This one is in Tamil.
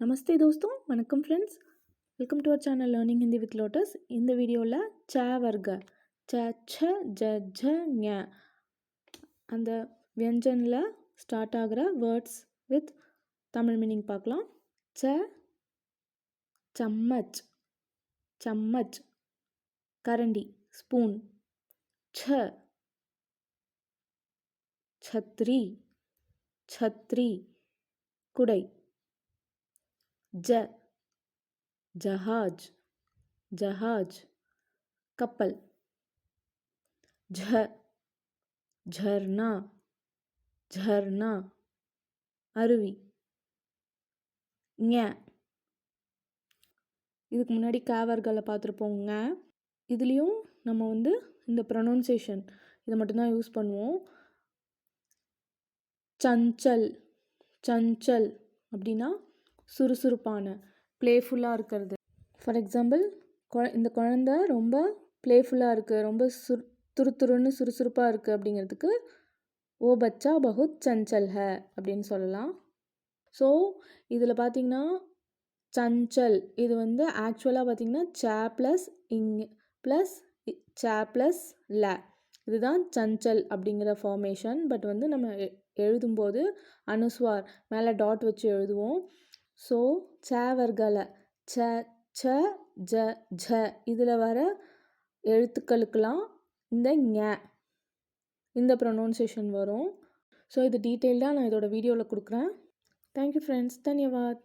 நமஸ்தே தோஸ்தோ வணக்கம் friends, welcome to our channel learning Hindi with Lotus. இந்த வீடியோவில் ச வர்க்க ச ச ஜ ஜ ஞ அந்த வியஞ்சனில் ஸ்டார்ட் ஆகிற வேர்ட்ஸ் வித் தமிழ் மீனிங் பார்க்கலாம். ச சம்மச் சம்மச் கரண்டி ஸ்பூன். ச छतरी छतरी कुडை. ज जहाज जहाज कपल. झ झरना झरना அருவி. ஞ இதுக்கு முன்னாடி காவர்களை பார்த்துருப்போங்க. இதுலேயும் நம்ம இந்த ப்ரொனவுன்சியேஷன் இதை மட்டும்தான் யூஸ் பண்ணுவோம். சஞ்சல் சஞ்சல் அப்படின்னா சுறுசுறுப்பான, ப்ளேஃபுல்லாக இருக்கிறது. ஃபார் எக்ஸாம்பிள், இந்த குழந்த ரொம்ப ப்ளேஃபுல்லாக இருக்குது, ரொம்ப துருத்துருன்னு சுறுசுறுப்பாக இருக்குது அப்படிங்கிறதுக்கு ஓ பச்சா பகுத் சஞ்சல் ஹை அப்படின்னு சொல்லலாம். ஸோ இதில் பார்த்திங்கன்னா சஞ்சல் இது ஆக்சுவலாக பார்த்திங்கன்னா ச ப்ளஸ் இங் ப்ளஸ் ச ப்ளஸ் ல, இதுதான் சஞ்சல் அப்படிங்கிற ஃபார்மேஷன். பட் நம்ம எழுதும்போது அனுஸ்வார் மேலே டாட் வச்சு எழுதுவோம். ஸோ ச வர்க்கல ச ச ஜ ஜ இதில் வர எழுத்துக்களுக்கெல்லாம் இந்த ஞ இந்த ப்ரொனவுன்சியேஷன் வரும். ஸோ இது டீட்டெயில்டாக நான் இதோட வீடியோவில் கொடுக்குறேன். Thank you friends, தன்யவாத்.